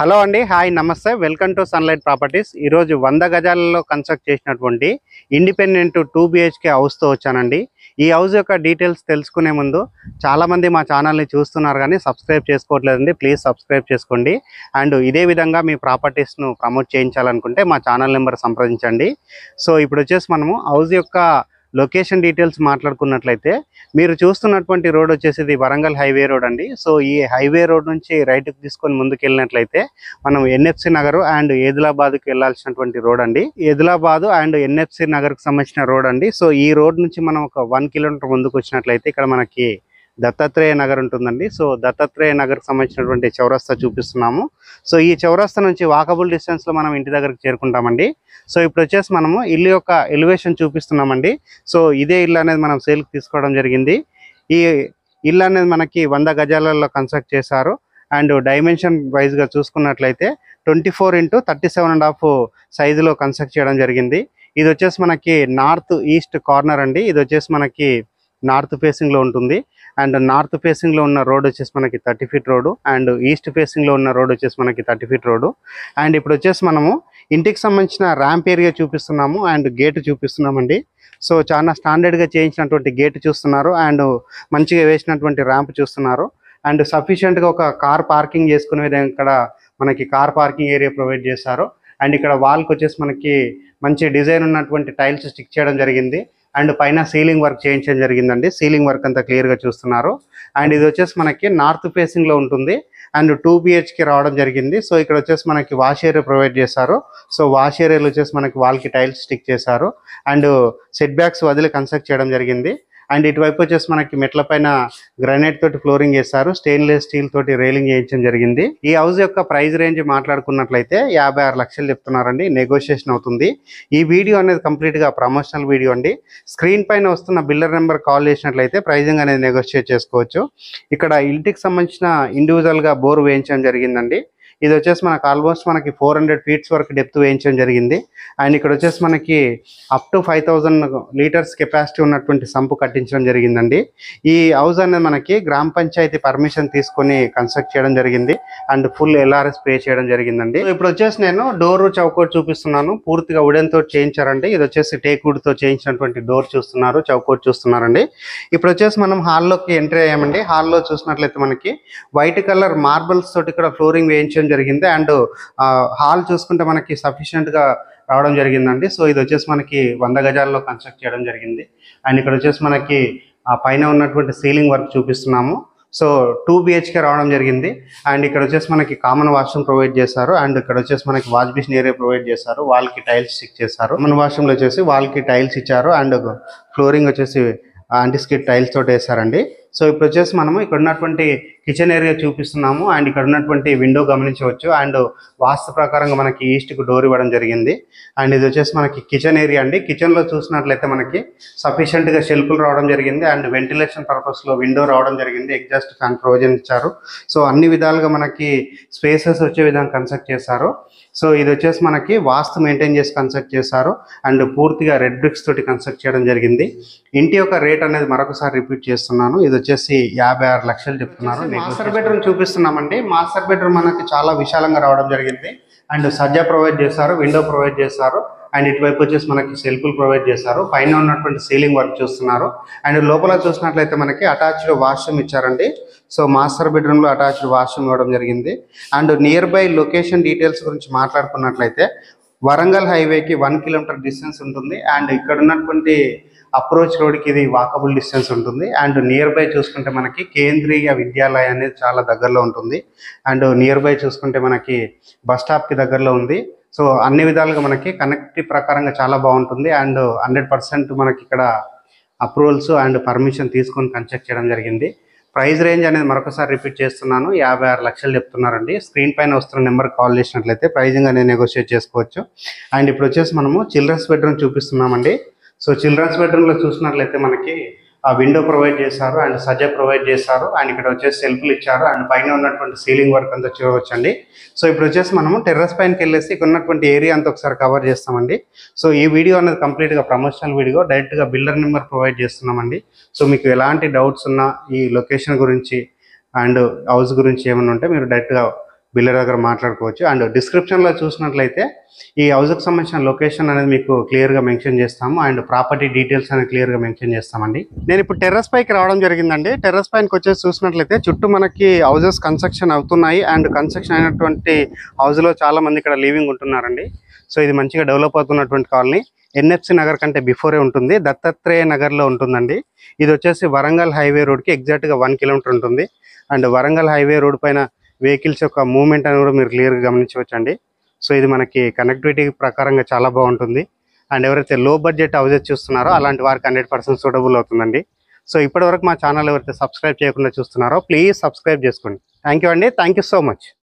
Hello అండి, hi నమస్తే, welcome to sunlight properties. ఈరోజు 100 గజాలలో కన్స్ట్రక్ట్ చేసినటువంటి ఇండిపెండెంట్ 2 BHK హౌస్తో వచ్చానండి. ఈ హౌస్ యొక్క డీటెయిల్స్ తెలుసుకునే ముందు చాలామంది మా ఛానల్ని చూస్తున్నారు కానీ సబ్స్క్రైబ్ చేసుకోవట్లేదండి. ప్లీజ్ సబ్స్క్రైబ్ చేసుకోండి. అండ్ ఇదే విధంగా మీ ప్రాపర్టీస్ను ప్రమోట్ చేయించాలనుకుంటే మా ఛానల్ నెంబర్ సంప్రదించండి. సో ఇప్పుడు వచ్చేసి మనము హౌస్ యొక్క లొకేషన్ డీటెయిల్స్ మాట్లాడుకున్నట్లయితే మీరు చూస్తున్నటువంటి రోడ్ వచ్చేసి ఇది వరంగల్ హైవే రోడ్ అండి. సో ఈ హైవే రోడ్ నుంచి రైట్కి తీసుకొని ముందుకు వెళ్ళినట్లయితే మనం NFC నగర్ అండ్ ఏదిలాబాద్కి వెళ్ళాల్సినటువంటి రోడ్ అండి. ఏదిలాబాద్ అండ్ NFC నగర్కి సంబంధించిన రోడ్ అండి. సో ఈ రోడ్ నుంచి మనం ఒక 1 కిలోమీటర్ ముందుకు వచ్చినట్లయితే ఇక్కడ మనకి దత్తాత్రేయ నగర్ ఉంటుందండి. సో దత్తాత్రేయ నగర్కి సంబంధించినటువంటి చౌరస్తా చూపిస్తున్నాము. సో ఈ చౌరస్తా నుంచి వాకబుల్ డిస్టెన్స్లో మనం ఇంటి దగ్గరకు చేరుకుంటామండి. సో ఇప్పుడు వచ్చేసి మనము ఇల్లు యొక్క ఎలివేషన్ చూపిస్తున్నామండి. సో ఇదే ఇల్లు అనేది మనం సేల్కి తీసుకోవడం జరిగింది. ఈ ఇల్లు అనేది మనకి 100 గజాలలో కన్స్ట్రక్ట్ చేశారు. అండ్ డైమెన్షన్ వైజ్గా చూసుకున్నట్లయితే 24 x 37.5 సైజులో కన్స్ట్రక్ట్ చేయడం జరిగింది. ఇది వచ్చేసి మనకి నార్త్ ఈస్ట్ కార్నర్ అండి. ఇది వచ్చేసి మనకి నార్త్ ఫేసింగ్లో ఉంటుంది. అండ్ నార్త్ ఫేసింగ్లో ఉన్న రోడ్ వచ్చేసి మనకి 30 ఫీట్ రోడ్డు. అండ్ ఈస్ట్ ఫేసింగ్లో ఉన్న రోడ్ వచ్చేసి మనకి 30 ఫీట్ రోడ్డు. అండ్ ఇప్పుడు వచ్చేసి మనము ఇంటికి సంబంధించిన ర్యాంప్ ఏరియా చూపిస్తున్నాము అండ్ గేట్ చూపిస్తున్నామండి. సో చాలా స్టాండర్డ్గా చేయించినటువంటి గేట్ చూస్తున్నారు అండ్ మంచిగా వేసినటువంటి ర్యాంప్ చూస్తున్నారు. అండ్ సఫిషియెంట్గా ఒక కార్ పార్కింగ్ చేసుకునే విధంగా ఇక్కడ మనకి కార్ పార్కింగ్ ఏరియా ప్రొవైడ్ చేశారు. అండ్ ఇక్కడ వాల్కి వచ్చేసి మనకి మంచి డిజైన్ ఉన్నటువంటి టైల్స్ స్టిక్ చేయడం జరిగింది. అండ్ పైన సీలింగ్ వర్క్ చేయించడం జరిగిందండి. సీలింగ్ వర్క్ అంతా క్లియర్గా చూస్తున్నారు. అండ్ ఇది వచ్చేసి మనకి నార్త్ ఫేసింగ్లో ఉంటుంది అండ్ 2 BHK రావడం జరిగింది. సో ఇక్కడ వచ్చేసి మనకి వాష్ ఏరియా ప్రొవైడ్ చేశారు. సో వాష్ ఏరియాలో వచ్చేసి మనకి వాల్కి టైల్స్ స్టిక్ చేశారు అండ్ సెట్ బ్యాక్స్ వదిలి కన్స్ట్రక్ట్ చేయడం జరిగింది. అండ్ ఇటువైపు వచ్చేసి మనకి మెట్ల పైన గ్రానైట్ తోటి ఫ్లోరింగ్ చేశారు. స్టెయిన్లెస్ స్టీల్ తోటి రైలింగ్ చేయించడం జరిగింది. ఈ హౌస్ యొక్క ప్రైస్ రేంజ్ మాట్లాడుకున్నట్లయితే 56 లక్షలు చెప్తున్నారండి. నెగోషియేషన్ అవుతుంది. ఈ వీడియో అనేది కంప్లీట్గా ప్రమోషనల్ వీడియో అండి. స్క్రీన్ పైన వస్తున్న బిల్డర్ నెంబర్ కాల్ చేసినట్లయితే ప్రైజింగ్ అనేది నెగోషియేట్ చేసుకోవచ్చు. ఇక్కడ ఇంటికి సంబంధించిన ఇండివిజువల్గా బోర్ వేయించడం జరిగిందండి. ఇది వచ్చేసి మనకు ఆల్మోస్ట్ మనకి 400 ఫీట్స్ వరకు డెప్త్ వేయించడం జరిగింది. అండ్ ఇక్కడ వచ్చేసి మనకి అప్ టు 5000 లీటర్స్ కెపాసిటీ ఉన్నటువంటి సంపు కట్టించడం జరిగిందండి. ఈ హౌస్ అనేది మనకి గ్రామ పంచాయతీ పర్మిషన్ తీసుకొని కన్స్ట్రక్ట్ చేయడం జరిగింది అండ్ ఫుల్ LRS పే చేయడం జరిగిందండి. ఇప్పుడు వచ్చేసి నేను డోర్ చౌకోట్ చూపిస్తున్నాను. పూర్తిగా వుడెన్ తోటి చేయించారండి. ఇది వచ్చేసి టేక్ వుడ్ తో చేయించినటువంటి డోర్ చూస్తున్నారు, చౌకోట్ చూస్తున్నారండి. ఇప్పుడు వచ్చేసి మనం హాల్లోకి ఎంట్రీ అయ్యామండి. హాల్లో చూసినట్లయితే మనకి వైట్ కలర్ మార్బల్స్ తోటి ఇక్కడ ఫ్లోరింగ్ వేయించడం జరిగింది. అండ్ హాల్ చూసుకుంటే మనకి సఫిషియెంట్గా రావడం జరిగిందండి. సో ఇది వచ్చేసి మనకి 100 గజాల్లో కన్స్ట్రక్ట్ చేయడం జరిగింది. అండ్ ఇక్కడ వచ్చేసి మనకి పైన ఉన్నటువంటి సీలింగ్ వర్క్ చూపిస్తున్నాము. సో 2 BHK రావడం జరిగింది. అండ్ ఇక్కడ వచ్చేసి మనకి కామన్ వాష్రూమ్ ప్రొవైడ్ చేశారు. అండ్ ఇక్కడ వచ్చేసి మనకి వాష్ బేసిన్ ఏరియా ప్రొవైడ్ చేశారు. వాల్కి టైల్స్ స్టిక్ చేశారు. కామన్ వాష్రూమ్లో వచ్చేసి వాల్కి టైల్స్ ఇచ్చారు అండ్ ఫ్లోరింగ్ వచ్చేసి యాంటీస్కిడ్ టైల్స్ తోటి వేసారండి. సో ఇప్పుడు వచ్చేసి మనము ఇక్కడ ఉన్నటువంటి కిచెన్ ఏరియా చూపిస్తున్నాము. అండ్ ఇక్కడ ఉన్నటువంటి విండో గమనించవచ్చు. అండ్ వాస్తు ప్రకారంగా మనకి ఈస్ట్కి డోర్ ఇవ్వడం జరిగింది. అండ్ ఇది వచ్చేసి మనకి కిచెన్ ఏరియా అండి. కిచెన్లో చూసినట్లయితే మనకి సఫిషియెంట్గా షెల్ఫ్లు రావడం జరిగింది. అండ్ వెంటిలేషన్ పర్పస్లో విండో రావడం జరిగింది. ఎగ్జాస్ట్ ఫ్యాన్ ప్రొవిజన్ ఇచ్చారు. సో అన్ని విధాలుగా మనకి స్పేసెస్ వచ్చే విధంగా కన్స్ట్రక్ట్ చేశారు. సో ఇది వచ్చేసి మనకి వాస్తు మెయింటైన్ చేసి కన్స్ట్రక్ట్ చేశారు. అండ్ పూర్తిగా రెడ్ బ్రిక్స్ తోటి కన్స్ట్రక్ట్ చేయడం జరిగింది. ఇంటి యొక్క రేట్ అనేది మరొకసారి రిపీట్ చేస్తున్నాను. ఇది వచ్చేసి 56 లక్షలు చెప్తున్నారు. మాస్టర్ బెడ్రూమ్ చూపిస్తున్నామండి. మాస్టర్ బెడ్రూమ్ మనకి చాలా విశాలంగా రావడం జరిగింది. అండ్ సజ్జా ప్రొవైడ్ చేశారు, విండో ప్రొవైడ్ చేశారు. అండ్ ఇటువైపు వచ్చేసి మనకి సెల్ఫ్లు ప్రొవైడ్ చేశారు. పైన ఉన్నటువంటి సీలింగ్ వర్క్ చూస్తున్నారు. అండ్ లోపల చూసినట్లయితే మనకి అటాచ్డ్ వాష్రూమ్ ఇచ్చారండి. సో మాస్టర్ బెడ్రూమ్లో అటాచ్డ్ వాష్రూమ్ ఇవ్వడం జరిగింది. And near by location details గురించి మాట్లాడుకున్నట్లయితే వరంగల్ హైవేకి 1 కిలోమీటర్ డిస్టెన్స్ ఉంటుంది. అండ్ ఇక్కడ ఉన్నటువంటి అప్రోచ్ రోడ్కి ఇది వాకబుల్ డిస్టెన్స్ ఉంటుంది. అండ్ నియర్ బై చూసుకుంటే మనకి కేంద్రీయ విద్యాలయం అనేది చాలా దగ్గరలో ఉంటుంది. అండ్ నియర్ బై చూసుకుంటే మనకి బస్ స్టాప్కి దగ్గరలో ఉంది. సో అన్ని విధాలుగా మనకి కనెక్టివ్ ప్రకారంగా చాలా బాగుంటుంది. అండ్ 100% మనకి ఇక్కడ అప్రూవల్స్ అండ్ పర్మిషన్ తీసుకొని కన్స్ట్రక్ట్ చేయడం జరిగింది. ప్రైస్ రేంజ్ అనేది మరొకసారి రిపీట్ చేస్తున్నాను. 56 లక్షలు చెప్తున్నారండి. స్క్రీన్ పైన వస్తున్న నెంబర్ కాల్ చేసినట్లయితే ప్రైజింగ్ అనేది నెగోషియేట్ చేసుకోవచ్చు. అండ్ ఇప్పుడు వచ్చేసి మనము చిల్డ్రన్స్ బెడ్రూమ్ చూపిస్తున్నామండి. సో చిల్డ్రన్స్ బెడ్రూమ్లో చూసినట్లయితే మనకి ఆ విండో ప్రొవైడ్ చేశారు అండ్ సజ్జా ప్రొవైడ్ చేశారు. అండ్ ఇక్కడ వచ్చేసి సెల్ఫ్లు ఇచ్చారు. అండ్ పైన ఉన్నటువంటి సీలింగ్ వర్క్ అంతా చూడవచ్చండి. సో ఇప్పుడు వచ్చేసి మనము టెర్రస్ పైనకి వెళ్ళేసి ఇక్కడ ఉన్నటువంటి ఏరియా అంతా ఒకసారి కవర్ చేస్తామండి. సో ఈ వీడియో అనేది కంప్లీట్గా ప్రమోషనల్ వీడియో. డైరెక్ట్గా బిల్డర్ నెంబర్ ప్రొవైడ్ చేస్తున్నామండి. సో మీకు ఎలాంటి డౌట్స్ ఉన్నా ఈ లొకేషన్ గురించి అండ్ హౌస్ గురించి ఏమైనా ఉంటే మీరు డైరెక్ట్గా బిల్డర్ దగ్గర మాట్లాడుకోవచ్చు. అండ్ డిస్క్రిప్షన్లో చూసినట్లయితే ఈ హౌస్కి సంబంధించిన లొకేషన్ అనేది మీకు క్లియర్గా మెన్షన్ చేస్తాము. అండ్ ప్రాపర్టీ డీటెయిల్స్ అనేది క్లియర్గా మెన్షన్ చేస్తామండి. నేను ఇప్పుడు టెర్రస్ పైకి రావడం జరిగిందండి. టెర్రస్ పైకి వచ్చేసి చూసినట్లయితే చుట్టూ మనకి హౌసెస్ కన్స్ట్రక్షన్ అవుతున్నాయి. అండ్ కన్స్ట్రక్షన్ అయినటువంటి హౌస్లో చాలా మంది ఇక్కడ లివింగ్ ఉంటున్నారండి. సో ఇది మంచిగా డెవలప్ అవుతున్నటువంటి కాలనీ. ఎన్ఎఫ్సి నగర్ కంటే బిఫోరే ఉంటుంది, దత్తాత్రేయ నగర్లో ఉంటుందండి. ఇది వచ్చేసి వరంగల్ హైవే రోడ్కి ఎగ్జాక్ట్గా 1 కిలోమీటర్ ఉంటుంది. అండ్ వరంగల్ హైవే రోడ్ పైన వెహికల్స్ యొక్క మూవ్మెంట్ అని కూడా మీరు క్లియర్గా గమనించవచ్చండి. సో ఇది మనకి కనెక్టివిటీ ప్రకారంగా చాలా బాగుంటుంది. అండ్ ఎవరైతే లో బడ్జెట్ హౌసెస్ చూస్తున్నారో అలాంటి వారికి 100% సూటబుల్ అవుతుందండి. సో ఇప్పటివరకు మా ఛానల్ ఎవరైతే సబ్స్క్రైబ్ చేయకుండా చూస్తున్నారో ప్లీజ్ సబ్స్క్రైబ్ చేసుకోండి. థ్యాంక్ యూ అండి. Thank you so much.